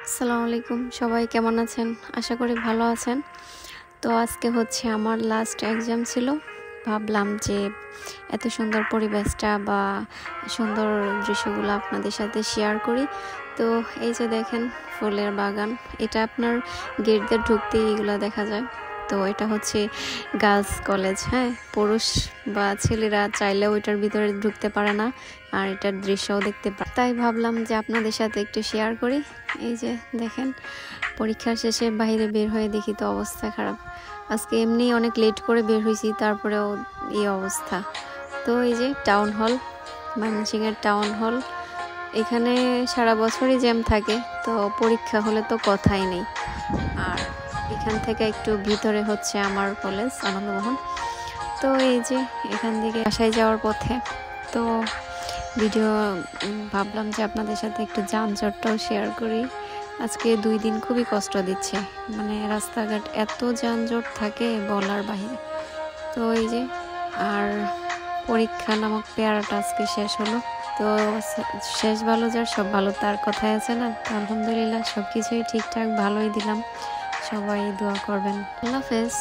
আসসালামু আলাইকুম, সবাই কেমন আছেন? আশা করি ভালো আছেন। তো আজকে হচ্ছে আমার লাস্ট এক্সাম ছিল। ভাবলাম যে এত সুন্দর পরিবেশটা বা সুন্দর দৃশ্যগুলো আপনাদের সাথে শেয়ার করি। তো এই যে দেখেন ফুলের বাগান, এটা আপনার গেট দিয়ে ঢুকতেই এগুলো দেখা যায়। তো এটা হচ্ছে গার্লস কলেজ, হ্যাঁ, পুরুষ বা ছেলেরা চাইলেও এটার ভিতরে ঢুকতে পারে না, আর এটার দৃশ্যও দেখতে পারে। তাই ভাবলাম যে আপনাদের সাথে একটু শেয়ার করি। এই যে দেখেন, পরীক্ষার শেষে বাইরে বের হয়ে দেখি তো অবস্থা খারাপ। আজকে এমনি অনেক লেট করে বের হয়েছি, তারপরেও এই অবস্থা। তো এই যে টাউন হল, ময়মনসিংহের টাউন হল, এখানে সারা বছরই জ্যাম থাকে। তো পরীক্ষা হলে তো কথাই নেই। আর এখান থেকে একটু ভিতরে হচ্ছে আমার কলেজ আনন্দমোহন। তো এই যে এখান থেকে বাসায় যাওয়ার পথে তো ভিডিও ভাবলাম যে আপনাদের সাথে একটু যানজটটাও শেয়ার করি। আজকে 2 দিন খুবই কষ্ট দিচ্ছে, মানে রাস্তাঘাট এত যানজট থাকে বলার বাহিরে। তো এই যে, আর পরীক্ষা নামক পেয়ারাটা আজকে শেষ হলো। তো শেষ ভালো যার সব ভালো তার কথাই আছে না। তো আলহামদুলিল্লাহ সব কিছুই ঠিকঠাক ভালোই দিলাম। সবাই দোয়া করবেন। আল্লাহ হাফেজ।